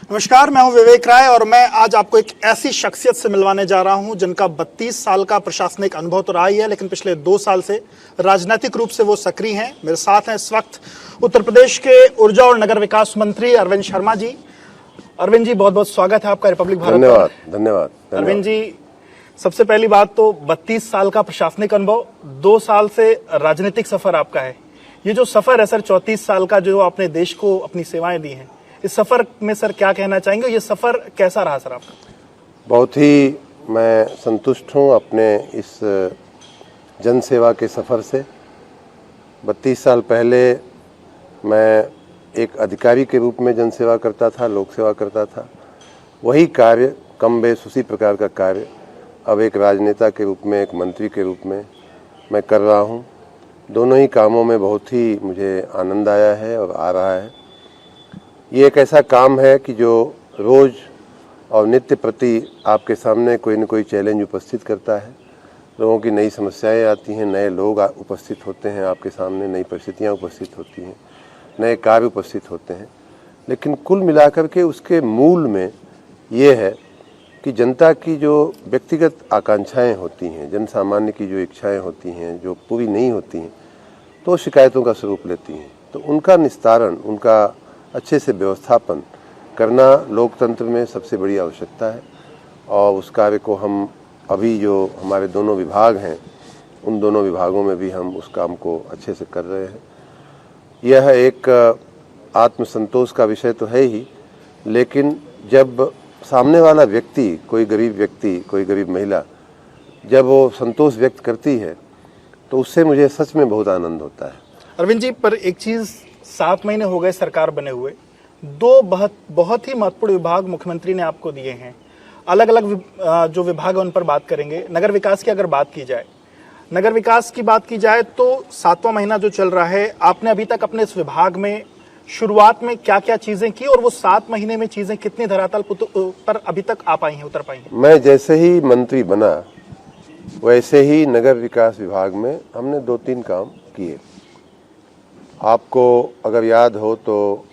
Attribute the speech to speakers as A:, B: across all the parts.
A: नमस्कार, मैं हूं विवेक राय और मैं आज आपको एक ऐसी शख्सियत से मिलवाने जा रहा हूं जिनका 32 साल का प्रशासनिक अनुभव तो रहा ही है, लेकिन पिछले 2 साल से राजनीतिक रूप से वो सक्रिय हैं। मेरे साथ हैं इस वक्त उत्तर प्रदेश के ऊर्जा और नगर विकास मंत्री अरविंद शर्मा जी। अरविंद जी, बहुत बहुत स्वागत है आपका रिपब्लिक भारत।
B: धन्यवाद धन्यवाद।
A: अरविंद जी, सबसे पहली बात तो 32 साल का प्रशासनिक अनुभव, 2 साल से राजनीतिक सफर आपका है। ये जो सफर है सर, 34 साल का, जो आपने देश को अपनी सेवाएं दी हैं, इस सफर में सर क्या कहना चाहेंगे? ये सफर कैसा रहा सर आपका?
B: बहुत ही मैं संतुष्ट हूँ अपने इस जन सेवा के सफर से। 32 साल पहले मैं एक अधिकारी के रूप में जन सेवा करता था, लोक सेवा करता था। वही कार्य, कम बेश उसी प्रकार का कार्य अब एक राजनेता के रूप में, एक मंत्री के रूप में मैं कर रहा हूँ। दोनों ही कामों में बहुत ही मुझे आनंद आया है और आ रहा है। ये एक ऐसा काम है कि जो रोज़ और नित्य प्रति आपके सामने कोई न कोई चैलेंज उपस्थित करता है। लोगों की नई समस्याएं आती हैं, नए लोग उपस्थित होते हैं आपके सामने, नई परिस्थितियां उपस्थित होती हैं, नए कार्य उपस्थित होते हैं। लेकिन कुल मिलाकर के उसके मूल में ये है कि जनता की जो व्यक्तिगत आकांक्षाएं होती हैं, जन सामान्य की जो इच्छाएँ होती हैं, जो पूरी नहीं होती हैं, तो शिकायतों का स्वरूप लेती हैं। तो उनका निस्तारण, उनका अच्छे से व्यवस्थापन करना लोकतंत्र में सबसे बड़ी आवश्यकता है। और उस कार्य को हम अभी जो हमारे दोनों विभाग हैं, उन दोनों विभागों में भी हम उस काम को अच्छे से कर रहे हैं। यह एक आत्मसंतोष का विषय तो है ही, लेकिन जब सामने वाला व्यक्ति, कोई गरीब व्यक्ति, कोई गरीब महिला, जब वो संतोष व्यक्त करती है तो उससे मुझे सच में बहुत आनंद होता है।
A: अरविंद जी, पर एक चीज, 7 महीने हो गए सरकार बने हुए, 2 बहुत ही महत्वपूर्ण विभाग मुख्यमंत्री ने आपको दिए हैं। अलग अलग जो विभाग है उन पर बात करेंगे। नगर विकास की अगर बात की जाए, नगर विकास की बात की जाए तो 7वां महीना जो चल रहा है, आपने अभी तक अपने इस विभाग में शुरुआत में क्या क्या चीजें की और वो 7 महीने में चीजें कितनी धरातल पर अभी तक आ पाई हैं, उतर पाई हैं?
B: मैं जैसे ही मंत्री बना वैसे ही नगर विकास विभाग में हमने 2-3 काम किए। आपको अगर याद हो तो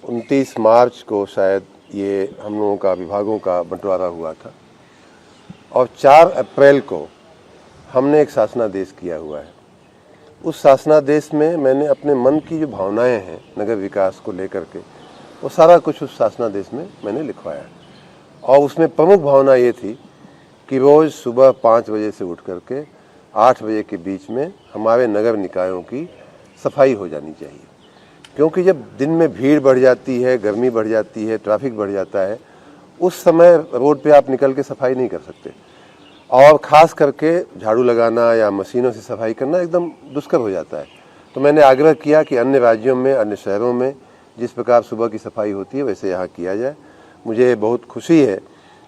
B: 29 मार्च को शायद ये हम लोगों का विभागों का बंटवारा हुआ था और 4 अप्रैल को हमने एक शासनादेश किया हुआ है। उस शासनादेश में मैंने अपने मन की जो भावनाएं हैं नगर विकास को लेकर के, वो सारा कुछ उस शासनादेश में मैंने लिखवाया। और उसमें प्रमुख भावना ये थी कि रोज़ सुबह 5 बजे से उठ करके 8 बजे के बीच में हमारे नगर निकायों की सफाई हो जानी चाहिए। क्योंकि जब दिन में भीड़ बढ़ जाती है, गर्मी बढ़ जाती है, ट्रैफिक बढ़ जाता है, उस समय रोड पे आप निकल के सफाई नहीं कर सकते। और ख़ास करके झाड़ू लगाना या मशीनों से सफाई करना एकदम दुष्कर हो जाता है। तो मैंने आग्रह किया कि अन्य राज्यों में, अन्य शहरों में जिस प्रकार सुबह की सफाई होती है वैसे यहाँ किया जाए। मुझे बहुत खुशी है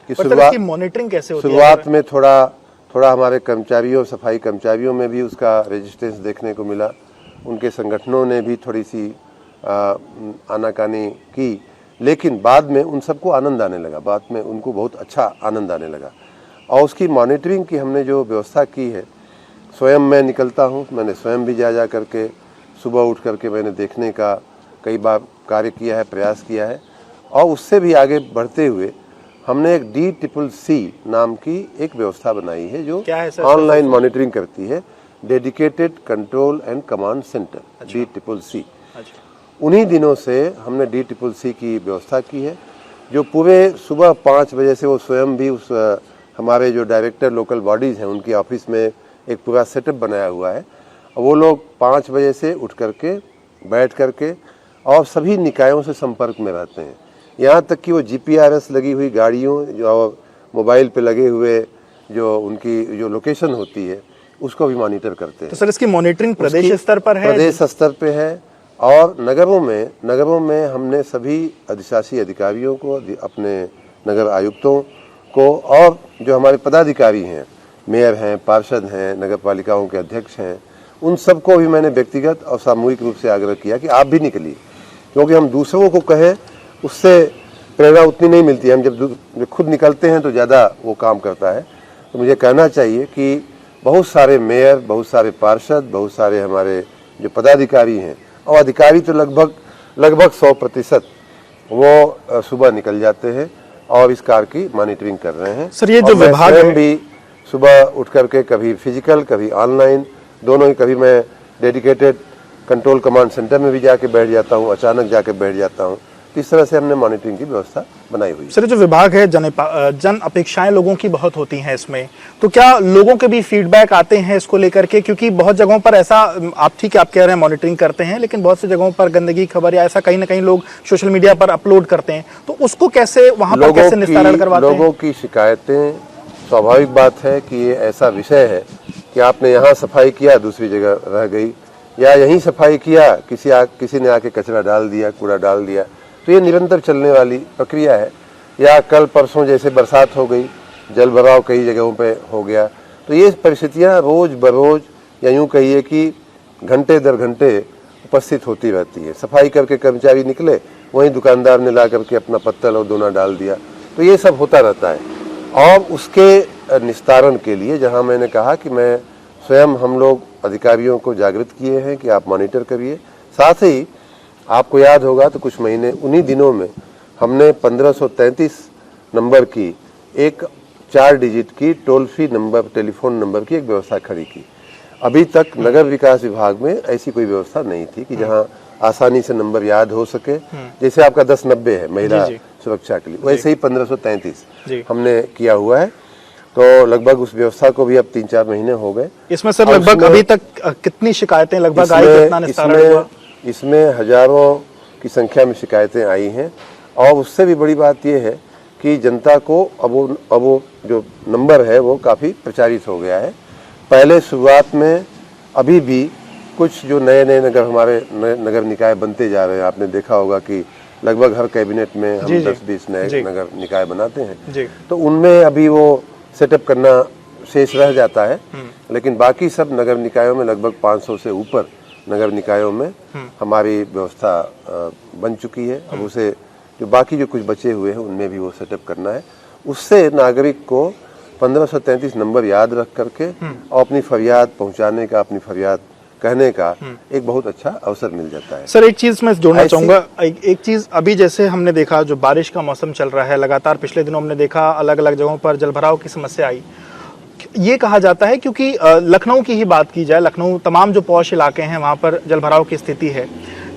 B: कि
A: मॉनिटरिंग कैसे होती है?
B: शुरुआत में थोड़ा हमारे कर्मचारियों, सफाई कर्मचारियों में भी उसका रेजिस्टेंस देखने को मिला। उनके संगठनों ने भी थोड़ी सी आनाकानी की, लेकिन बाद में उन सबको आनंद आने लगा। बाद में उनको बहुत अच्छा आनंद आने लगा। और उसकी मॉनिटरिंग की हमने जो व्यवस्था की है, स्वयं मैं निकलता हूँ, मैंने स्वयं भी जा करके सुबह उठ करके मैंने देखने का कई बार कार्य किया है, प्रयास किया है। और उससे भी आगे बढ़ते हुए हमने एक DCCC नाम की एक व्यवस्था बनाई है जो ऑनलाइन मॉनिटरिंग करती है, dedicated control and command centre, DCCC। उन्हीं दिनों से हमने DCCC की व्यवस्था की है, जो पूरे सुबह 5 बजे से वो स्वयं भी उस हमारे जो डायरेक्टर लोकल बॉडीज़ हैं उनकी ऑफिस में एक पूरा सेटअप बनाया हुआ है। वो लोग 5 बजे से उठ करके, बैठ करके और सभी निकायों से संपर्क में रहते हैं। यहाँ तक कि वो GPRS लगी हुई गाड़ियों, जो मोबाइल पे लगे हुए जो उनकी जो लोकेशन होती है, उसको भी मॉनिटर करते हैं।
A: तो सर, इसकी मॉनिटरिंग प्रदेश स्तर पर है?
B: प्रदेश स्तर पे है। और नगरों में हमने सभी अधिशासी अधिकारियों को, अपने नगर आयुक्तों को और जो हमारे पदाधिकारी हैं, मेयर हैं, पार्षद हैं, नगर पालिकाओं के अध्यक्ष हैं, उन सबको भी मैंने व्यक्तिगत और सामूहिक रूप से आग्रह किया कि आप भी निकलिए। क्योंकि हम दूसरों को कहें उससे प्रेरणा उतनी नहीं मिलती है। हम जब खुद निकलते हैं तो ज़्यादा वो काम करता है। तो मुझे कहना चाहिए कि बहुत सारे मेयर, बहुत सारे पार्षद, बहुत सारे हमारे जो पदाधिकारी हैं, और अधिकारी तो लगभग 100% वो सुबह निकल जाते हैं और इस कार की मॉनिटरिंग कर रहे हैं।
A: सर, ये जो विभाग
B: है भी सुबह उठ करके कभी फिजिकल कभी ऑनलाइन दोनों ही, कभी मैं डेडिकेटेड कंट्रोल कमांड सेंटर में भी जाके बैठ जाता हूँ, अचानक जाके बैठ जाता हूँ। तो इस तरह से हमने मॉनिटरिंग की व्यवस्था बनाई हुई है।
A: सर, जो विभाग है जन अपेक्षाएं लोगों की बहुत होती हैं इसमें, तो क्या लोगों के भी फीडबैक आते हैं इसको लेकर के? क्योंकि बहुत जगहों पर ऐसा, आप ठीक है आप कह रहे हैं मॉनिटरिंग करते हैं, लेकिन बहुत सी जगहों पर गंदगी खबर या ऐसा कहीं ना कहीं लोग सोशल मीडिया पर अपलोड करते हैं, तो उसको कैसे वहां पर कैसे निस्तारण करवाते हैं?
B: लोगों की शिकायतें, स्वाभाविक बात है कि ये ऐसा विषय है कि आपने यहाँ सफाई किया दूसरी जगह रह गई, या यहीं सफाई किया किसी ने आके कचरा डाल दिया, कूड़ा डाल दिया, तो ये निरंतर चलने वाली प्रक्रिया है। या कल परसों जैसे बरसात हो गई, जल भराव कई जगहों पे हो गया, तो ये परिस्थितियां रोज बरोज या यूं कहिए कि घंटे दर घंटे उपस्थित होती रहती है। सफाई करके कर्मचारी निकले, वहीं दुकानदार ने ला करके अपना पत्तल और दोना डाल दिया, तो ये सब होता रहता है। और उसके निस्तारण के लिए जहां मैंने कहा कि मैं स्वयं, हम लोग अधिकारियों को जागृत किए हैं कि आप मॉनिटर करिए। साथ ही आपको याद होगा तो कुछ महीने, उन्हीं दिनों में हमने 1533 नंबर की एक 4 डिजिट की toll free number, telephone number की एक व्यवस्था खड़ी की। अभी तक नगर विकास विभाग में ऐसी कोई व्यवस्था नहीं थी कि जहां आसानी से नंबर याद हो सके। जैसे आपका 1090 है महिला सुरक्षा के लिए, वैसे ही 1533 हमने किया हुआ है। तो लगभग उस व्यवस्था को भी अब 3-4 महीने हो गए।
A: इसमें सर लगभग अभी तक कितनी शिकायतें लगभग आई, कितना निस्तारण हुआ?
B: इसमें हजारों की संख्या में शिकायतें आई हैं। और उससे भी बड़ी बात यह है कि जनता को अब वो जो नंबर है वो काफ़ी प्रचारित हो गया है। पहले शुरुआत में अभी भी कुछ जो नए नगर, हमारे नगर निकाय बनते जा रहे हैं, आपने देखा होगा कि लगभग हर कैबिनेट में हम 10-20 नए नगर निकाय बनाते हैं, तो उनमें अभी वो सेटअप करना शेष रह जाता है। लेकिन बाकी सब नगर निकायों में लगभग 500 से ऊपर नगर निकायों में हमारी व्यवस्था बन चुकी है। अब उसे जो बाकी जो कुछ बचे हुए हैं उनमें भी वो सेटअप करना है। उससे नागरिक को 1533 नंबर याद रख करके और अपनी फरियाद पहुंचाने का, अपनी फरियाद कहने का एक बहुत अच्छा अवसर मिल जाता है।
A: सर, एक चीज मैं जोड़ना चाहूंगा, एक चीज अभी जैसे हमने देखा, जो बारिश का मौसम चल रहा है, लगातार पिछले दिनों हमने देखा अलग अलग जगहों पर जलभराव की समस्या आई। ये कहा जाता है क्योंकि लखनऊ की ही बात की जाए, लखनऊ तमाम जो पॉश इलाके हैं वहां पर जलभराव की स्थिति है,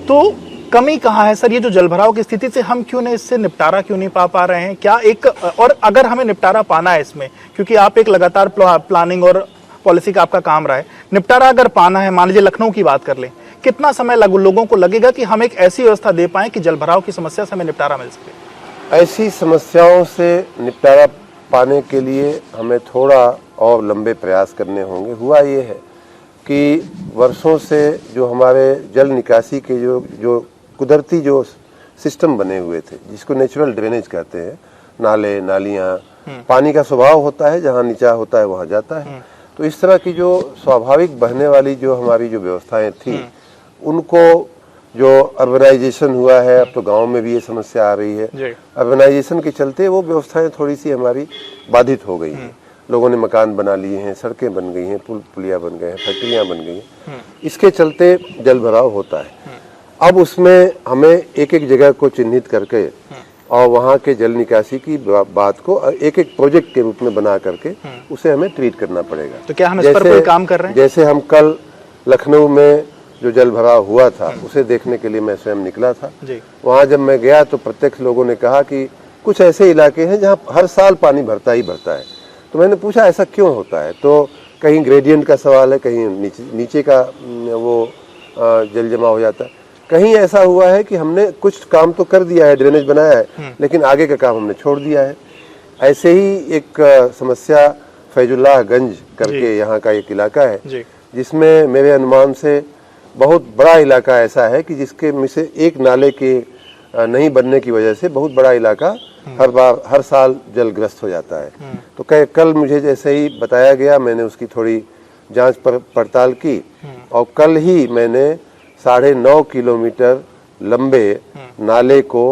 A: तो कमी कहाँ है सर? ये जो जलभराव की स्थिति से हम क्यों नहीं, इससे निपटारा क्यों नहीं पा रहे हैं? क्या एक, और अगर हमें निपटारा पाना है इसमें, क्योंकि आप एक लगातार प्लानिंग और पॉलिसी का आपका काम रहा है, निपटारा अगर पाना है, मान लीजिए लखनऊ की बात कर लें, कितना समय लोगों को लगेगा कि हम एक ऐसी व्यवस्था दे पाएं कि जलभराव की समस्या से हमें निपटारा मिल सके?
B: ऐसी समस्याओं से निपटारा पाने के लिए हमें थोड़ा और लंबे प्रयास करने होंगे। हुआ ये है कि वर्षों से जो हमारे जल निकासी के जो कुदरती जो सिस्टम बने हुए थे, जिसको नेचुरल ड्रेनेज कहते हैं, नाले नालियाँ, पानी का स्वभाव होता है जहाँ नीचा होता है वहाँ जाता है, तो इस तरह की जो स्वाभाविक बहने वाली जो हमारी जो व्यवस्थाएं थी, उनको जो अर्बनाइजेशन हुआ है, अब तो गांव में भी ये समस्या आ रही है, अर्बनाइजेशन के चलते वो व्यवस्थाएं थोड़ी सी हमारी बाधित हो गई हैं। लोगों ने मकान बना लिए हैं, सड़कें बन गई हैं, पुल पुलिया बन गए हैं, फैक्ट्रियां बन गई हैं, इसके चलते जल भराव होता है। अब उसमें हमें एक एक जगह को चिन्हित करके और वहाँ के जल निकासी की बात को एक एक प्रोजेक्ट के रूप में बना करके उसे हमें ट्रीट करना पड़ेगा।
A: तो क्या हम इस पर कोई काम कर रहे हैं?
B: जैसे हम कल लखनऊ में जो जल भराव हुआ था उसे देखने के लिए मैं स्वयं निकला था। वहाँ जब मैं गया तो प्रत्यक्ष लोगों ने कहा कि कुछ ऐसे इलाके हैं जहाँ हर साल पानी भरता ही भरता है। तो मैंने पूछा ऐसा क्यों होता है, तो कहीं ग्रेडियंट का सवाल है, कहीं नीचे का वो जल जमा हो जाता है, कहीं ऐसा हुआ है कि हमने कुछ काम तो कर दिया है, ड्रेनेज बनाया है, लेकिन आगे का काम हमने छोड़ दिया है। ऐसे ही एक समस्या फैजुल्लाहगंज करके यहाँ का एक इलाका है, जिसमें मेरे अनुमान से बहुत बड़ा इलाका ऐसा है कि जिसके में से एक नाले के नहीं बनने की वजह से बहुत बड़ा इलाका हर साल जलग्रस्त हो जाता है। तो कल मुझे जैसे ही बताया गया, मैंने उसकी थोड़ी जांच पड़ताल की और कल ही मैंने 9.5 किलोमीटर लंबे नाले को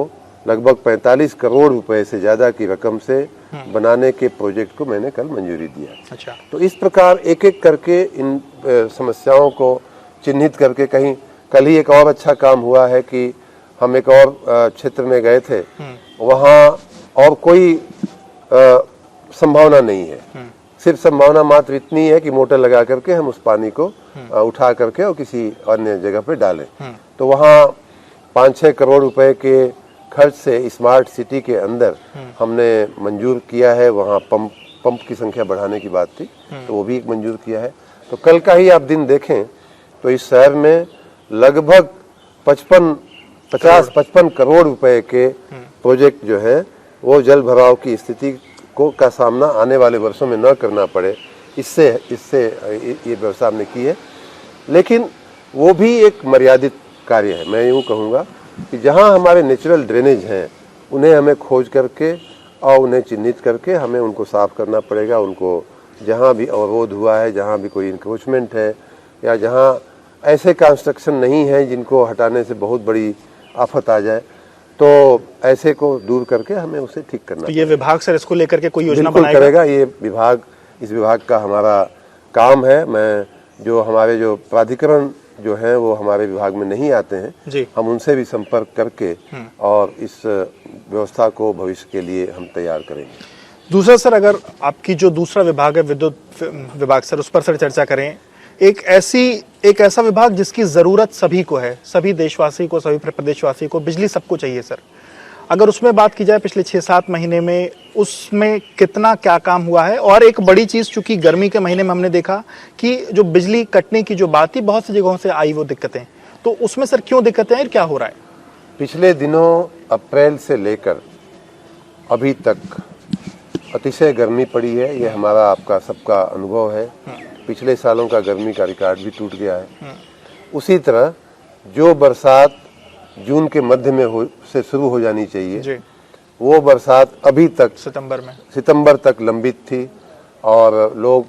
B: लगभग 45 करोड़ रुपए से ज्यादा की रकम से बनाने के प्रोजेक्ट को मैंने कल मंजूरी दिया।
A: अच्छा।
B: तो इस प्रकार एक एक करके इन समस्याओं को चिन्हित करके, कहीं कल ही एक और अच्छा काम हुआ है कि हम एक और क्षेत्र में गए थे, वहाँ और कोई संभावना नहीं है। सिर्फ संभावना मात्र इतनी है कि मोटर लगा करके हम उस पानी को उठा करके और किसी अन्य जगह पे डालें। तो वहाँ 5-6 करोड़ रुपए के खर्च से स्मार्ट सिटी के अंदर हमने मंजूर किया है। वहाँ पंप की संख्या बढ़ाने की बात थी, तो वो भी एक मंजूर किया है। तो कल का ही आप दिन देखें तो इस शहर में लगभग 50-55 करोड़ रुपए के प्रोजेक्ट जो है वो जल भराव की स्थिति का सामना आने वाले वर्षों में न करना पड़े, इससे ये व्यवस्था हमने की है। लेकिन वो भी एक मर्यादित कार्य है। मैं यूँ कहूँगा कि जहाँ हमारे नेचुरल ड्रेनेज हैं उन्हें हमें खोज करके और उन्हें चिन्हित करके हमें उनको साफ करना पड़ेगा। उनको जहाँ भी अवरोध हुआ है, जहाँ भी कोई इंक्रोचमेंट है या जहाँ ऐसे कंस्ट्रक्शन नहीं है जिनको हटाने से बहुत बड़ी आफत आ जाए, तो ऐसे को दूर करके हमें उसे ठीक करना।
A: तो ये विभाग सर इसको लेकर के कोई योजना
B: बिल्कुल करेगा। ये विभाग, इस विभाग का हमारा काम है। मैं जो हमारे जो प्राधिकरण जो है वो हमारे विभाग में नहीं आते हैं, हम उनसे भी संपर्क करके और इस व्यवस्था को भविष्य के लिए हम तैयार करेंगे।
A: दूसरा सर, अगर आपकी जो दूसरा विभाग है विद्युत विभाग सर, उस पर सर चर्चा करें। एक ऐसा विभाग जिसकी जरूरत सभी को है, सभी देशवासी को, सभी प्रदेशवासी को, बिजली सबको चाहिए सर। अगर उसमें बात की जाए पिछले 6-7 महीने में उसमें कितना क्या काम हुआ है। और एक बड़ी चीज, चूंकि गर्मी के महीने में हमने देखा कि जो बिजली कटने की जो बात थी बहुत सी जगहों से आई वो दिक्कतें, तो उसमें सर क्यों दिक्कतें हैं, क्या हो रहा है?
B: पिछले दिनों अप्रैल से लेकर अभी तक अतिशय गर्मी पड़ी है। ये हमारा आपका सबका अनुभव है। पिछले सालों का गर्मी का रिकॉर्ड भी टूट गया है। उसी तरह जो बरसात जून के मध्य में से शुरू हो जानी चाहिए, वो बरसात अभी तक सितंबर तक लंबित थी और लोग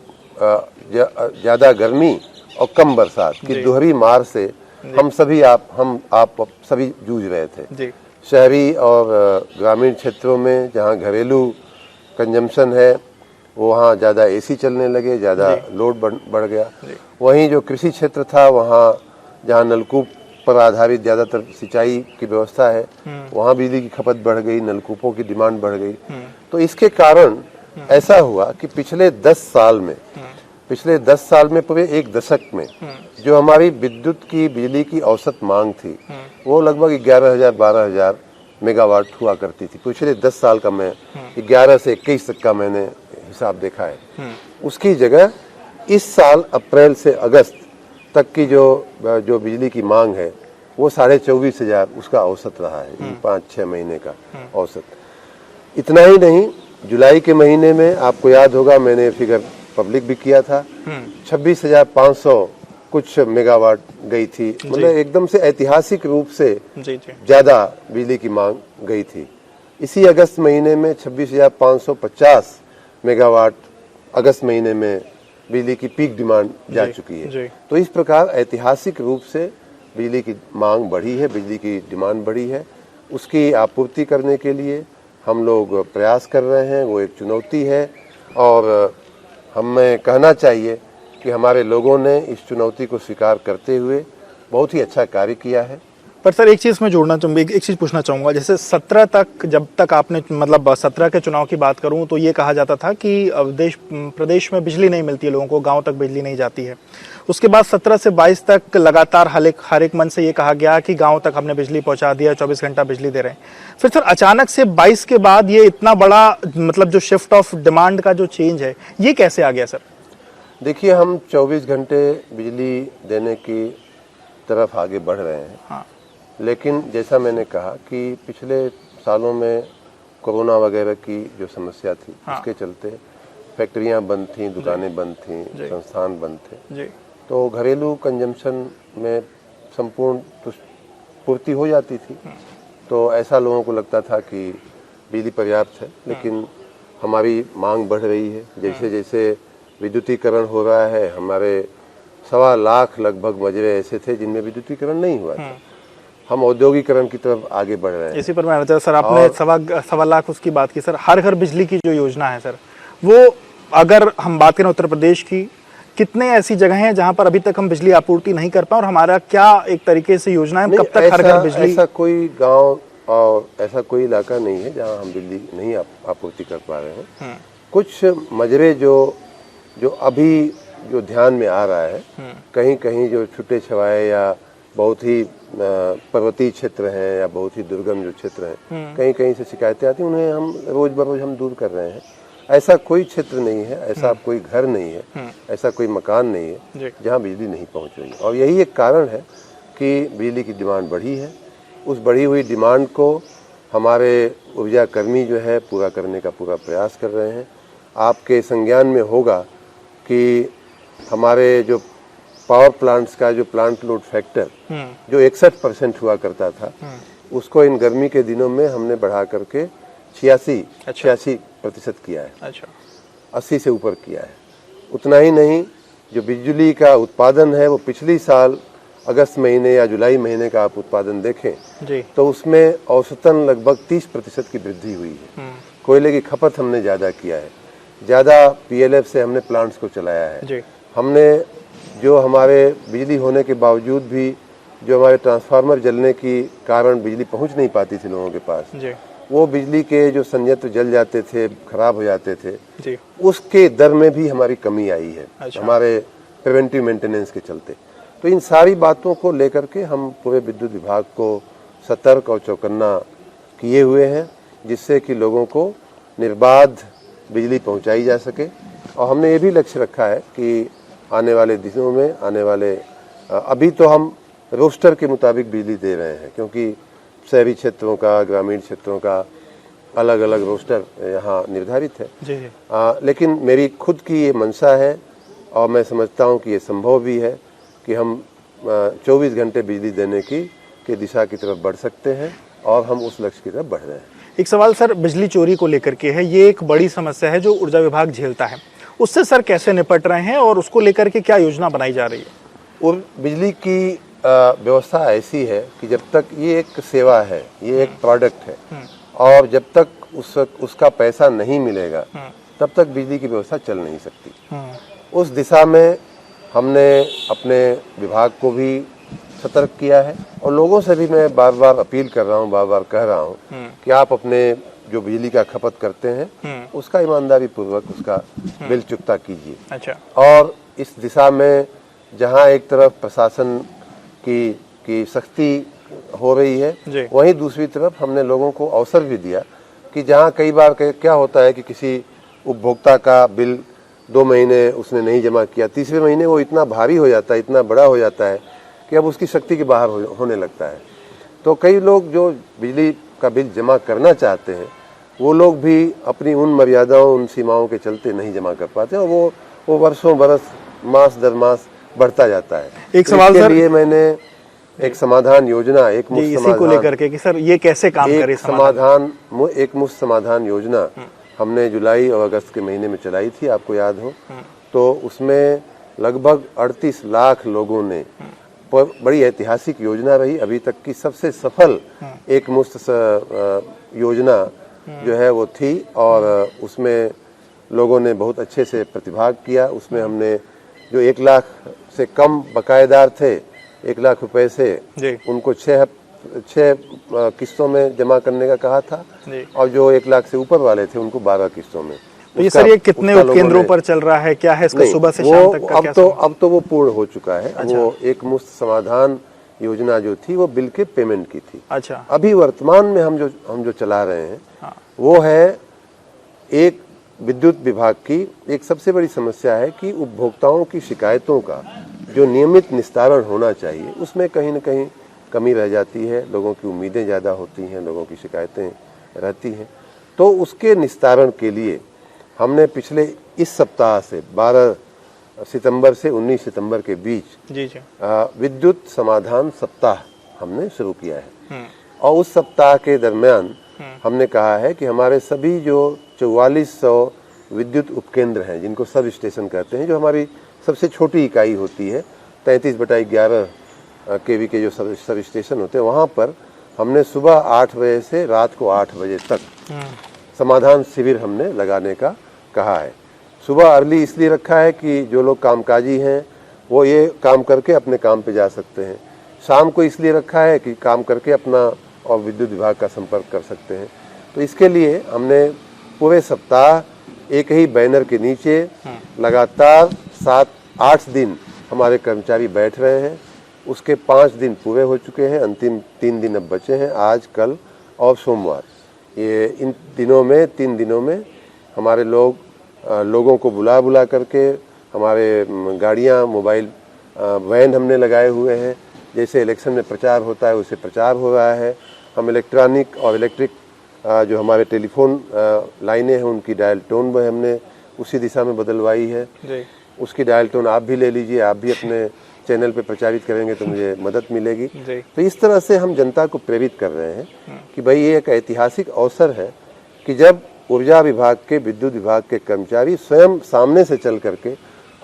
B: ज्यादा गर्मी और कम बरसात की दोहरी मार से हम आप सभी जूझ रहे थे। शहरी और ग्रामीण क्षेत्रों में जहाँ घरेलू कंजम्पशन है वहाँ ज़्यादा एसी चलने लगे, ज़्यादा लोड बढ़ गया। वहीं जो कृषि क्षेत्र था, वहाँ जहाँ नलकूप पर आधारित ज़्यादातर सिंचाई की व्यवस्था है, वहाँ बिजली की खपत बढ़ गई, नलकूपों की डिमांड बढ़ गई। तो इसके कारण ऐसा हुआ कि पिछले 10 साल में पूरे एक दशक में जो हमारी विद्युत की बिजली की औसत मांग थी वो लगभग 11,000-12,000 मेगावाट हुआ करती थी। पिछले 10 साल का मैं 11 से 21 तक का मैंने हिसाब देखा है। उसकी जगह इस साल अप्रैल से अगस्त तक की जो बिजली की मांग है वो 24,500 उसका औसत रहा है, 5-6 महीने का औसत। इतना ही नहीं, जुलाई के महीने में आपको याद होगा मैंने फिगर पब्लिक भी किया था, 26,500 कुछ मेगावाट गई थी। मतलब एकदम से ऐतिहासिक रूप से ज्यादा बिजली की मांग गई थी। इसी अगस्त महीने में 26,550 मेगावाट अगस्त महीने में बिजली की पीक डिमांड जा चुकी है। तो इस प्रकार ऐतिहासिक रूप से बिजली की मांग बढ़ी है, बिजली की डिमांड बढ़ी है। उसकी आपूर्ति करने के लिए हम लोग प्रयास कर रहे हैं, वो एक चुनौती है और हमें कहना चाहिए कि हमारे लोगों ने इस चुनौती को स्वीकार करते हुए बहुत ही अच्छा कार्य किया है।
A: पर सर एक चीज़ मैं जोड़ना चाहूँगा, एक चीज़ पूछना चाहूँगा, जैसे 17 तक जब तक आपने मतलब 17 के चुनाव की बात करूँ तो ये कहा जाता था कि प्रदेश में बिजली नहीं मिलती है लोगों को, गांव तक बिजली नहीं जाती है। उसके बाद 17 से 22 तक लगातार हर एक मन से ये कहा गया कि गांव तक हमने बिजली पहुंचा दिया, 24 घंटा बिजली दे रहे हैं। फिर सर अचानक से 22 के बाद ये इतना बड़ा मतलब जो शिफ्ट ऑफ डिमांड का जो चेंज है ये कैसे आ गया सर?
B: देखिए, हम 24 घंटे बिजली देने की तरफ आगे बढ़ रहे हैं। हाँ। लेकिन जैसा मैंने कहा कि पिछले सालों में कोरोना वगैरह की जो समस्या थी, हाँ, उसके चलते फैक्ट्रियां बंद थीं, दुकानें बंद थीं, संस्थान बंद थे, तो घरेलू कंजम्पशन में संपूर्ण पूर्ति हो जाती थी। तो ऐसा लोगों को लगता था कि बिजली पर्याप्त है। लेकिन हमारी मांग बढ़ रही है, जैसे जैसे विद्युतीकरण हो रहा है। हमारे 1.25 लाख लगभग मजरे ऐसे थे जिनमें विद्युतीकरण नहीं हुआ था। हम औद्योगिकरण की तरफ आगे बढ़ रहे हैं।
A: इसी पर मैं सर आपने 1.25 लाख उसकी बात की सर, हर घर बिजली की जो योजना है सर, वो अगर हम बात करें उत्तर प्रदेश की, कितने ऐसी जगह हैं जहां पर अभी तक हम बिजली आपूर्ति नहीं कर पाए और हमारा क्या एक तरीके से योजना है, कब तक हर घर बिजली?
B: ऐसा कोई गांव और ऐसा कोई इलाका नहीं है जहां हम बिजली नहीं आपूर्ति कर पा रहे हैं। कुछ मजरे जो अभी जो ध्यान में आ रहा है, कहीं कहीं जो छुट्टे छवाए या बहुत ही पर्वतीय क्षेत्र हैं या बहुत ही दुर्गम जो क्षेत्र हैं, कहीं कहीं से शिकायतें आती हैं, उन्हें हम रोज बरोज हम दूर कर रहे हैं। ऐसा कोई क्षेत्र नहीं है, ऐसा कोई घर नहीं है, ऐसा कोई मकान नहीं है जहां बिजली नहीं पहुंच रही है। और यही एक कारण है कि बिजली की डिमांड बढ़ी है। उस बढ़ी हुई डिमांड को हमारे ऊर्जा कर्मी जो है पूरा करने का पूरा प्रयास कर रहे हैं। आपके संज्ञान में होगा कि हमारे जो पावर प्लांट्स का जो प्लांट लोड फैक्टर जो 61% हुआ करता था, उसको इन गर्मी के दिनों में हमने बढ़ा करके 86% किया है।
A: अच्छा,
B: 80 से ऊपर किया है। उतना ही नहीं, जो बिजली का उत्पादन है वो पिछली साल अगस्त महीने या जुलाई महीने का आप उत्पादन देखें
A: जी,
B: तो उसमें औसतन लगभग 30% की वृद्धि हुई है। कोयले की खपत हमने ज्यादा किया है, ज्यादा पीएलएफ से हमने प्लांट्स को चलाया है
A: जी,
B: हमने। जो हमारे बिजली होने के बावजूद भी जो हमारे ट्रांसफार्मर जलने की कारण बिजली पहुंच नहीं पाती थी लोगों के पास
A: जी,
B: वो बिजली के जो संयंत्र जल जाते थे, खराब हो जाते थे
A: जी,
B: उसके दर में भी हमारी कमी आई है।
A: अच्छा।
B: हमारे प्रिवेंटिव मेंटेनेंस के चलते। तो इन सारी बातों को लेकर के हम पूरे विद्युत विभाग को सतर्क और चौकन्ना किए हुए हैं, जिससे कि लोगों को निर्बाध बिजली पहुंचाई जा सके। और हमने ये भी लक्ष्य रखा है कि आने वाले दिनों में, आने वाले अभी तो हम रोस्टर के मुताबिक बिजली दे रहे हैं, क्योंकि शहरी क्षेत्रों का, ग्रामीण क्षेत्रों का अलग अलग रोस्टर यहाँ निर्धारित है।
A: जी, जी।
B: लेकिन मेरी खुद की ये मंशा है और मैं समझता हूँ कि ये संभव भी है कि हम 24 घंटे बिजली देने की दिशा की तरफ बढ़ सकते हैं और हम उस लक्ष्य की तरफ बढ़ रहे हैं।
A: एक सवाल सर बिजली चोरी को लेकर के है। ये एक बड़ी समस्या है जो ऊर्जा विभाग झेलता है, उससे सर कैसे निपट रहे हैं और उसको लेकर के क्या योजना बनाई जा रही है?
B: और बिजली की व्यवस्था ऐसी है कि जब तक ये एक सेवा है, ये एक प्रोडक्ट है, और जब तक उसका पैसा नहीं मिलेगा तब तक बिजली की व्यवस्था चल नहीं सकती। उस दिशा में हमने अपने विभाग को भी सतर्क किया है और लोगों से भी मैं बार बार अपील कर रहा हूँ, बार बार कह रहा हूँ कि आप अपने जो बिजली का खपत करते हैं उसका ईमानदारी पूर्वक उसका बिल चुकता कीजिए।
A: अच्छा।
B: और इस दिशा में जहाँ एक तरफ प्रशासन की सख्ती हो रही है, वहीं दूसरी तरफ हमने लोगों को अवसर भी दिया कि जहाँ कई बार क्या होता है कि किसी उपभोक्ता का बिल 2 महीने उसने नहीं जमा किया, तीसरे महीने वो इतना भारी हो जाता है, इतना बड़ा हो जाता है कि अब उसकी शक्ति के बाहर होने लगता है। तो कई लोग जो बिजली का बिल जमा करना चाहते हैं वो लोग भी अपनी उन मर्यादाओं, उन सीमाओं के चलते नहीं जमा कर पाते और वो वर्षों बरस, मास दर मास बढ़ता जाता है।
A: एक सवाल सर,
B: लिए मैंने एक समाधान योजना, एक मुफ्त
A: इसी को लेकर के कि सर ये कैसे काम करे
B: एक मुफ्त समाधान योजना हमने जुलाई और अगस्त के महीने में चलाई थी, आपको याद हो। तो उसमें लगभग 38 लाख लोगों ने, बड़ी ऐतिहासिक योजना रही, अभी तक की सबसे सफल एक मुफ्त योजना जो है वो थी और उसमें लोगों ने बहुत अच्छे से प्रतिभाग किया। उसमें हमने जो 1 लाख से कम बकायेदार थे, 1 लाख रुपए से उनको 6 किस्तों में जमा करने का कहा था और जो 1 लाख से ऊपर वाले थे उनको 12 किस्तों में।
A: तो ये सर ये कितने उपकेंद्रों पर चल रहा है, क्या है इसका सुबह से शाम तक का क्या?
B: अब तो वो पूर्ण हो चुका है। अच्छा। वो एक मुफ्त समाधान योजना जो थी वो बिल के पेमेंट की थी।
A: अच्छा।
B: अभी वर्तमान में हम जो चला रहे हैं वो है एक विद्युत विभाग की एक सबसे बड़ी समस्या है कि उपभोक्ताओं की शिकायतों का जो नियमित निस्तारण होना चाहिए उसमें कहीं न कहीं कमी रह जाती है। लोगों की उम्मीदें ज़्यादा होती हैं, लोगों की शिकायतें रहती हैं। तो उसके निस्तारण के लिए हमने पिछले इस सप्ताह से 12 सितंबर से 19 सितंबर के बीच विद्युत समाधान सप्ताह हमने शुरू किया है। और उस सप्ताह के दरमियान हमने कहा है कि हमारे सभी जो 4400 विद्युत उपकेंद्र हैं, जिनको सब स्टेशन कहते हैं, जो हमारी सबसे छोटी इकाई होती है, 33/11 केवी के जो सब स्टेशन होते हैं, वहाँ पर हमने सुबह 8 बजे से रात को 8 बजे तक समाधान शिविर हमने लगाने का कहा है। सुबह अर्ली इसलिए रखा है कि जो लोग कामकाजी हैं वो ये काम करके अपने काम पे जा सकते हैं। शाम को इसलिए रखा है कि काम करके अपना और विद्युत विभाग का संपर्क कर सकते हैं। तो इसके लिए हमने पूरे सप्ताह एक ही बैनर के नीचे लगातार 7-8 दिन हमारे कर्मचारी बैठ रहे हैं। उसके 5 दिन पूरे हो चुके हैं, अंतिम 3 दिन अब बचे हैं, आज, कल और सोमवार। ये इन दिनों में 3 दिनों में हमारे लोगों को बुला करके हमारे गाड़ियां, मोबाइल वैन हमने लगाए हुए हैं। जैसे इलेक्शन में प्रचार होता है वैसे प्रचार हो रहा है। हम इलेक्ट्रॉनिक और इलेक्ट्रिक जो हमारे टेलीफोन लाइनें हैं उनकी डायल टोन में हमने उसी दिशा में बदलवाई है जी। उसकी डायल टोन आप भी ले लीजिए, आप भी अपने चैनल पे प्रचारित करेंगे तो मुझे मदद मिलेगी। तो इस तरह से हम जनता को प्रेरित कर रहे हैं कि भाई ये एक ऐतिहासिक अवसर है कि जब ऊर्जा विभाग के, विद्युत विभाग के कर्मचारी स्वयं सामने से चल करके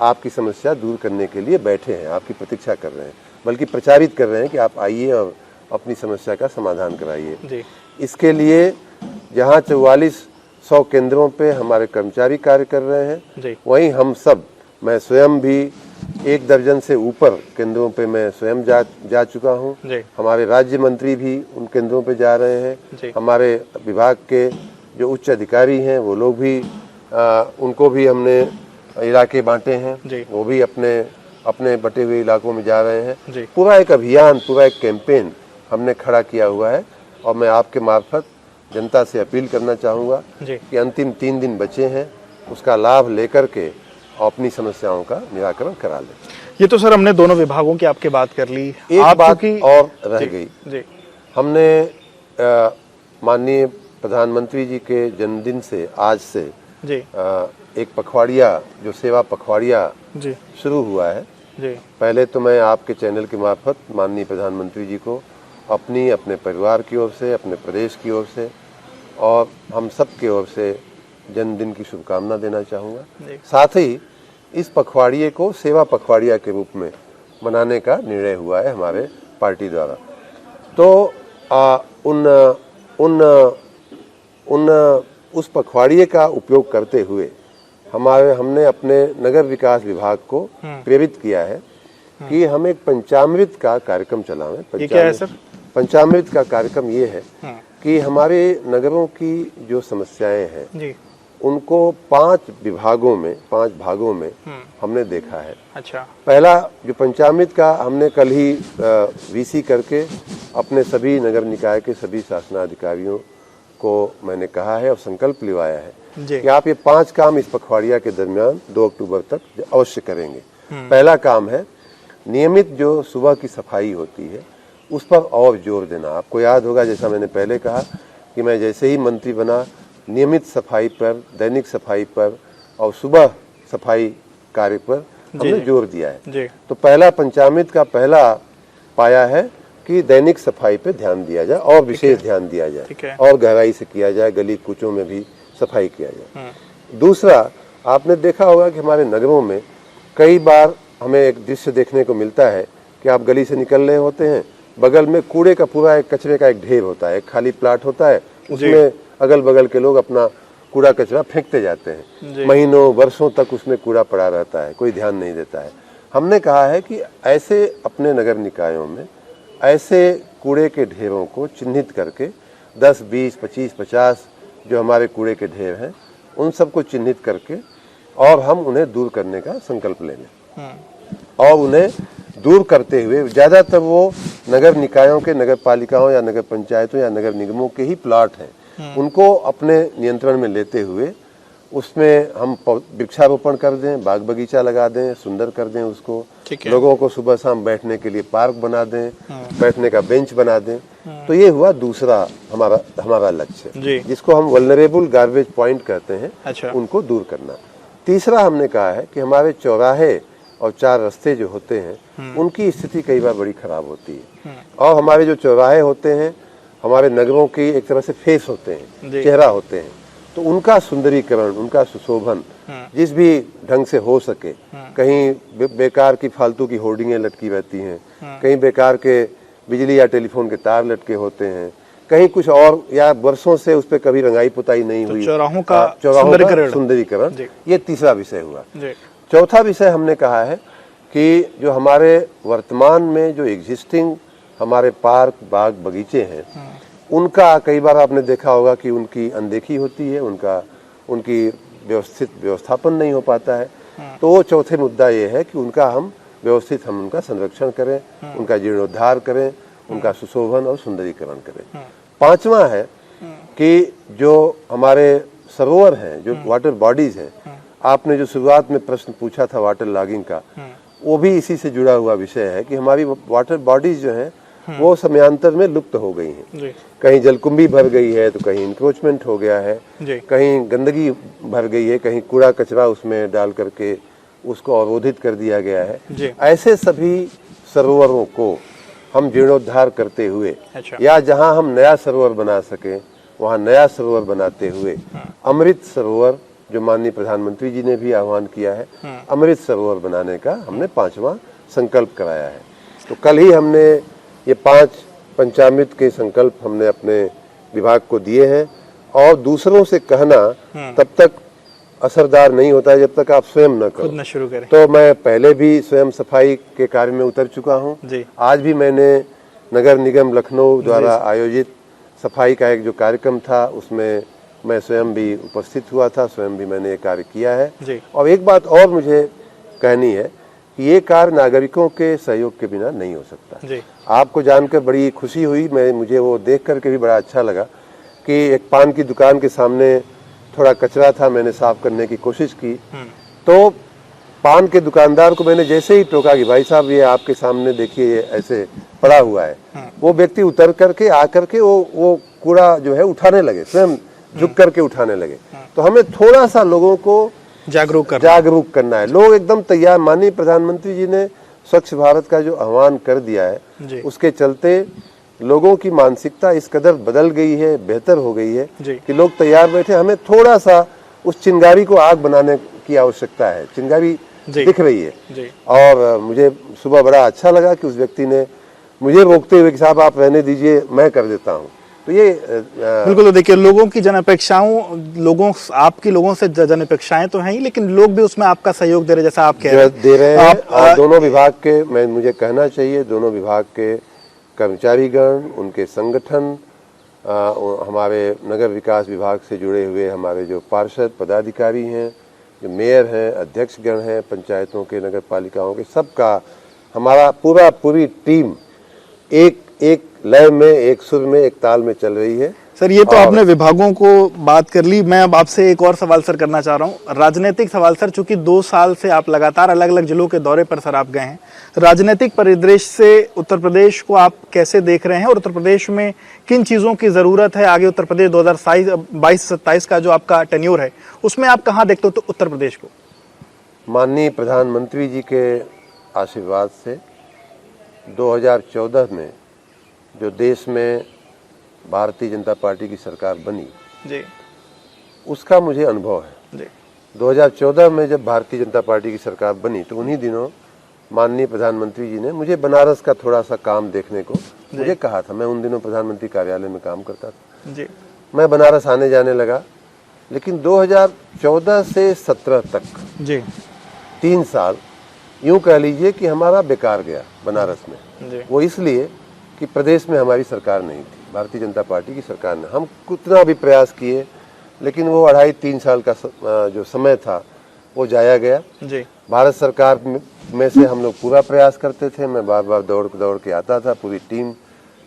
B: आपकी समस्या दूर करने के लिए बैठे हैं, आपकी प्रतीक्षा कर रहे हैं, बल्कि प्रचारित कर रहे हैं कि आप आइए और अपनी समस्या का समाधान कराइए। इसके लिए जहां 4400 केंद्रों पे हमारे कर्मचारी कार्य कर रहे हैं, वहीं हम सब, मैं स्वयं भी 1 दर्जन से ऊपर केंद्रों पे मैं स्वयं जा चुका हूं। हमारे राज्य मंत्री भी उन केंद्रों पे जा रहे हैं। हमारे विभाग के जो उच्च अधिकारी हैं वो लोग भी उनको भी हमने इलाके बांटे हैं, वो भी अपने बटे हुए इलाकों में जा रहे हैं। पूरा एक अभियान, पूरा एक कैंपेन हमने खड़ा किया हुआ है और मैं आपके मार्फत जनता से अपील करना चाहूँगा कि अंतिम 3 दिन बचे हैं, उसका लाभ लेकर के अपनी समस्याओं का निराकरण करा लें।
A: ये तो सर हमने दोनों विभागों की आपके बात कर ली।
B: एक बात और रह गई। हमने माननीय प्रधानमंत्री जी के जन्मदिन से, आज से एक पखवाड़िया, जो सेवा पखवाड़िया शुरू हुआ है। पहले तो मैं आपके चैनल के मार्फत माननीय प्रधानमंत्री जी को अपने परिवार की ओर से, अपने प्रदेश की ओर से और हम सब की ओर से जन्मदिन की शुभकामना देना चाहूँगा। साथ ही इस पखवाड़िए को सेवा पखवाड़िया के रूप में मनाने का निर्णय हुआ है हमारे पार्टी द्वारा। तो उस पखवाड़िए का उपयोग करते हुए हमने अपने नगर विकास विभाग को प्रेरित किया है कि हम एक पंचामृत का कार्यक्रम चलाएं।
A: ये क्या है सर?
B: पंचामृत का कार्यक्रम ये है कि हमारे नगरों की जो समस्याएं हैं उनको 5 भागों में हमने देखा है।
A: अच्छा।
B: पहला जो पंचामृत का हमने कल ही वीसी करके अपने सभी नगर निकाय के सभी शासनाधिकारियों को मैंने कहा है और संकल्प लिवाया है कि आप ये 5 काम इस पखवाड़िया के दरमियान 2 अक्टूबर तक अवश्य करेंगे। पहला काम है नियमित जो सुबह की सफाई होती है उस पर और जोर देना। आपको याद होगा, जैसा मैंने पहले कहा कि मैं जैसे ही मंत्री बना, नियमित सफाई पर, दैनिक सफाई पर और सुबह सफाई कार्य पर हमने जोर दिया है। तो पहला पंचामृत का पहला पाया है कि दैनिक सफाई पे ध्यान दिया जाए और विशेष ध्यान दिया जाए और गहराई से किया जाए, गली कूचों में भी सफाई किया जाए। दूसरा, आपने देखा होगा कि हमारे नगरों में कई बार हमें एक दृश्य देखने को मिलता है कि आप गली से निकल रहे होते हैं, बगल में कूड़े का पूरा एक कचरे का एक ढेर होता है, एक खाली प्लाट होता है, उसमें अगल बगल के लोग अपना कूड़ा कचरा फेंकते जाते हैं। महीनों वर्षों तक उसमें कूड़ा पड़ा रहता है, कोई ध्यान नहीं देता है। हमने कहा है कि ऐसे अपने नगर निकायों में ऐसे कूड़े के ढेरों को चिन्हित करके 10, 20, 25, 50 जो हमारे कूड़े के ढेर हैं उन सबको चिन्हित करके और हम उन्हें दूर करने का संकल्प लेंगे। और उन्हें दूर करते हुए ज़्यादातर वो नगर निकायों के, नगर पालिकाओं या नगर पंचायतों या नगर निगमों के ही प्लाट हैं, उनको अपने नियंत्रण में लेते हुए उसमें हम वृक्षारोपण कर दें, बाग बगीचा लगा दें, सुंदर कर दें उसको, लोगों को सुबह शाम बैठने के लिए पार्क बना दें, बैठने का बेंच बना दें। तो ये हुआ दूसरा हमारा लक्ष्य, जिसको हम वल्नरेबल गार्बेज पॉइंट कहते हैं। अच्छा। उनको दूर करना। तीसरा हमने कहा है कि हमारे चौराहे और 4 रास्ते जो होते हैं उनकी स्थिति कई बार बड़ी खराब होती है और हमारे जो चौराहे होते हैं हमारे नगरों की एक तरह से फेस होते हैं, चेहरा होते हैं, तो उनका सुंदरीकरण, उनका सुशोभन जिस भी ढंग से हो सके। कहीं बेकार की फालतू की होर्डिंगें लटकी रहती हैं, कहीं बेकार के बिजली या टेलीफोन के तार लटके होते हैं, कहीं कुछ और, या वर्षों से उस पर कभी रंगाई पुताई नहीं हुई,
A: चौराहों का
B: सुंदरीकरण, ये तीसरा विषय हुआ। चौथा विषय हमने कहा है कि जो हमारे वर्तमान में जो एग्जिस्टिंग हमारे पार्क बाग बगीचे हैं, उनका कई बार आपने देखा होगा कि उनकी अनदेखी होती है, उनकी व्यवस्थित व्यवस्थापन नहीं हो पाता है। तो वो चौथे मुद्दा ये है कि उनका हम उनका संरक्षण करें, उनका जीर्णोद्धार करें, उनका सुशोभन और सुंदरीकरण करें। पांचवा है कि जो हमारे सरोवर हैं, जो वाटर बॉडीज हैं, आपने जो शुरुआत में प्रश्न पूछा था वाटर लॉगिंग का, वो भी इसी से जुड़ा हुआ विषय है कि हमारी वाटर बॉडीज जो हैं वो समयांतर में लुप्त हो गई हैं। कहीं जलकुंभी भर गई है, तो कहीं इंक्रोचमेंट हो गया है, कहीं गंदगी भर गई है, कहीं कूड़ा कचरा उसमें डाल करके उसको अवरोधित कर दिया गया है। ऐसे सभी सरोवरों को हम जीर्णोद्धार करते हुए, या जहां हम नया सरोवर बना सके वहां नया सरोवर बनाते हुए, अमृत सरोवर जो माननीय प्रधानमंत्री जी ने भी आह्वान किया है, अमृत सरोवर बनाने का हमने 5वां संकल्प कराया है। तो कल ही हमने ये 5 पंचामृत के संकल्प हमने अपने विभाग को दिए हैं, और दूसरों से कहना तब तक असरदार नहीं होता है जब तक आप स्वयं न करो,
A: खुद न शुरू करें।
B: तो मैं पहले भी स्वयं सफाई के कार्य में उतर चुका हूँ। आज भी मैंने नगर निगम लखनऊ द्वारा आयोजित सफाई का एक जो कार्यक्रम था, उसमें मैं स्वयं भी उपस्थित हुआ था, स्वयं भी मैंने ये कार्य किया है। और एक बात और मुझे कहनी है कि ये कार्य नागरिकों के सहयोग के बिना नहीं हो सकता। आपको जानकर बड़ी खुशी हुई, मुझे वो देख करके भी बड़ा अच्छा लगा कि एक पान की दुकान के सामने थोड़ा कचरा था, मैंने साफ करने की कोशिश की, तो पान के दुकानदार को मैंने जैसे ही टोका कि भाई साहब ये आपके सामने देखिए ये ऐसे पड़ा हुआ है, वो व्यक्ति उतर करके आकर के वो कूड़ा जो है उठाने लगे, स्वयं झुक करके उठाने लगे। तो हमें थोड़ा सा लोगों को जागरूक करना है। लोग एकदम तैयार, माननीय प्रधानमंत्री जी ने स्वच्छ भारत का जो आह्वान कर दिया है, उसके चलते लोगों की मानसिकता इस कदर बदल गई है, बेहतर हो गई है कि लोग तैयार बैठे। हमें थोड़ा सा उस चिंगारी को आग बनाने की आवश्यकता है। चिंगारी दिख रही है, और मुझे सुबह बड़ा अच्छा लगा कि उस व्यक्ति ने मुझे रोकते हुए कि साहब आप रहने दीजिए, मैं कर देता हूँ। तो ये
A: बिल्कुल, देखिए लोगों की जन अपेक्षाओं, आपकी लोगों से जन अपेक्षाएं तो हैं ही, लेकिन लोग भी उसमें आपका सहयोग दे रहे, जैसा आप कह
B: रहे हैं। और दोनों विभाग के, मुझे कहना चाहिए, दोनों विभाग के कर्मचारीगण, उनके संगठन, हमारे नगर विकास विभाग से जुड़े हुए हमारे जो पार्षद पदाधिकारी हैं, जो मेयर हैं, अध्यक्षगण हैं पंचायतों के, नगर पालिकाओं के, सबका हमारा पूरी टीम एक लय में, एक सुर में, एक ताल में चल रही है।
A: सर, ये तो आपने विभागों को बात कर ली। मैं अब आपसे एक और सवाल सर करना चाह रहा हूँ, राजनीतिक सवाल सर। चूंकि 2 साल से आप लगातार अलग अलग जिलों के दौरे पर सर आप गए हैं, राजनीतिक परिदृश्य से उत्तर प्रदेश को आप कैसे देख रहे हैं, और उत्तर प्रदेश में किन चीजों की जरूरत है आगे? उत्तर प्रदेश 2022-27 का जो आपका टेन्योर है, उसमें आप कहाँ देखते हो तो उत्तर प्रदेश को?
B: माननीय प्रधानमंत्री जी के आशीर्वाद से 2014 में जो देश में भारतीय जनता पार्टी की सरकार बनी, उसका मुझे अनुभव है। 2014 में जब भारतीय जनता पार्टी की सरकार बनी, तो उन्हीं दिनों माननीय प्रधानमंत्री जी ने मुझे बनारस का थोड़ा सा काम देखने को मुझे कहा था। मैं उन दिनों प्रधानमंत्री कार्यालय में काम करता था। मैं बनारस आने जाने लगा, लेकिन 2014 से 17 तक 3 साल यूं कह लीजिए कि हमारा बेकार गया बनारस में। वो इसलिए कि प्रदेश में हमारी सरकार नहीं थी, भारतीय जनता पार्टी की सरकार ने। हम कितना भी प्रयास किए, लेकिन वो 2.5-3 साल का जो समय था वो जाया गया। भारत सरकार में से हम लोग पूरा प्रयास करते थे, मैं बार बार दौड़ के आता था, पूरी टीम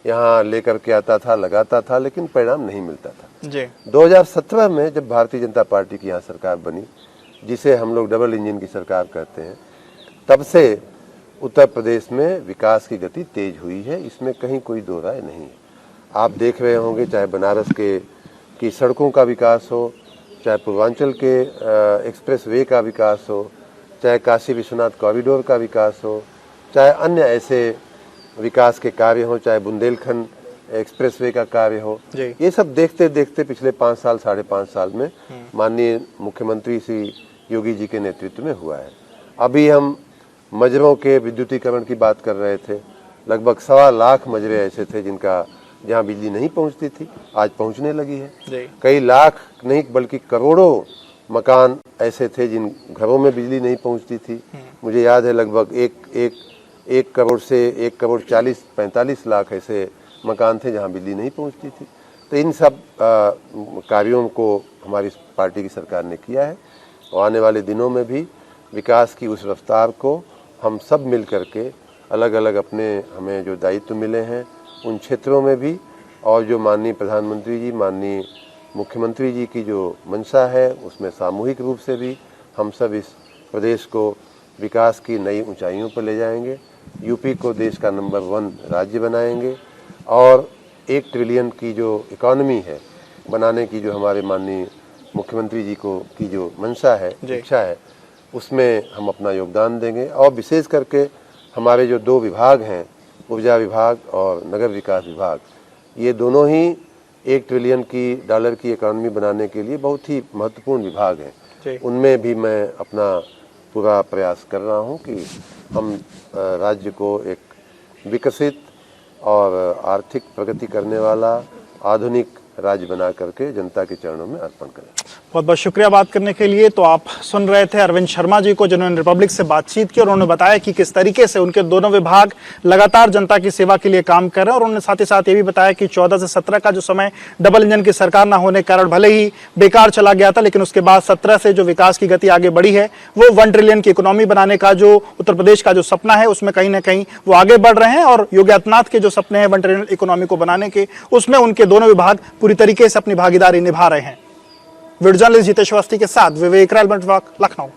B: यहाँ लेकर के आता था, लगाता था, लेकिन परिणाम नहीं मिलता था। 2017 में जब भारतीय जनता पार्टी की यहाँ सरकार बनी, जिसे हम लोग डबल इंजन की सरकार कहते हैं, तब से उत्तर प्रदेश में विकास की गति तेज हुई है, इसमें कहीं कोई दो राय नहीं है। आप देख रहे होंगे, चाहे बनारस की सड़कों का विकास हो, चाहे पूर्वांचल के एक्सप्रेस वे का विकास हो, चाहे काशी विश्वनाथ कॉरिडोर का विकास हो, चाहे अन्य ऐसे विकास के कार्य हो, चाहे बुंदेलखंड एक्सप्रेस वे का कार्य हो, ये सब देखते देखते पिछले 5 साल 5.5 साल में माननीय मुख्यमंत्री श्री योगी जी के नेतृत्व में हुआ है। अभी हम मजरों के विद्युतीकरण की बात कर रहे थे। लगभग 1.25 लाख मजरे ऐसे थे जिनका जहाँ बिजली नहीं पहुँचती थी आज पहुँचने लगी है।
A: जी।
B: कई लाख नहीं बल्कि करोड़ों मकान ऐसे थे जिन घरों में बिजली नहीं पहुँचती थी। मुझे याद है लगभग एक करोड़ से 1,40,45 लाख ऐसे मकान थे जहाँ बिजली नहीं पहुँचती थी। तो इन सब कार्यों को हमारी पार्टी की सरकार ने किया है और आने वाले दिनों में भी विकास की उस रफ्तार को हम सब मिल करके अलग अलग अपने हमें जो दायित्व मिले हैं उन क्षेत्रों में भी और जो माननीय प्रधानमंत्री जी माननीय मुख्यमंत्री जी की जो मंशा है उसमें सामूहिक रूप से भी हम सब इस प्रदेश को विकास की नई ऊंचाइयों पर ले जाएंगे। यूपी को देश का नंबर 1 राज्य बनाएंगे और 1 ट्रिलियन की जो इकोनॉमी है बनाने की जो हमारे माननीय मुख्यमंत्री जी को की जो मंशा है इच्छा है उसमें हम अपना योगदान देंगे। और विशेष करके हमारे जो 2 विभाग हैं ऊर्जा विभाग और नगर विकास विभाग, ये दोनों ही 1 ट्रिलियन की डॉलर की इकोनॉमी बनाने के लिए बहुत ही महत्वपूर्ण विभाग हैं। उनमें भी मैं अपना पूरा प्रयास कर रहा हूं कि हम राज्य को एक विकसित और आर्थिक प्रगति करने वाला आधुनिक राज्य बना करके जनता के चरणों में अर्पण करें।
A: बहुत बहुत शुक्रिया बात करने के लिए। तो आप सुन रहे थे अरविंद शर्मा जी को जिन्होंने रिपब्लिक से बातचीत की और उन्होंने बताया कि किस तरीके से उनके दोनों विभाग लगातार जनता की सेवा के लिए काम कर रहे हैं। और उन्होंने साथ ही साथ ये भी बताया कि 14 से 17 का जो समय डबल इंजन की सरकार न होने के कारण भले ही बेकार चला गया था, लेकिन उसके बाद 17 से जो विकास की गति आगे बढ़ी है वो 1 ट्रिलियन की इकोनॉमी बनाने का जो उत्तर प्रदेश का जो सपना है उसमें कहीं ना कहीं वो आगे बढ़ रहे हैं। और योगी आदित्यनाथ के जो सपने हैं 1 ट्रिलियन इकोनॉमी को बनाने के, उसमें उनके दोनों विभाग पूरी तरीके से अपनी भागीदारी निभा रहे हैं। वीडियो जर्नलिस्ट जितेश अवस्थी के साथ विवेक रायल, लखनऊ।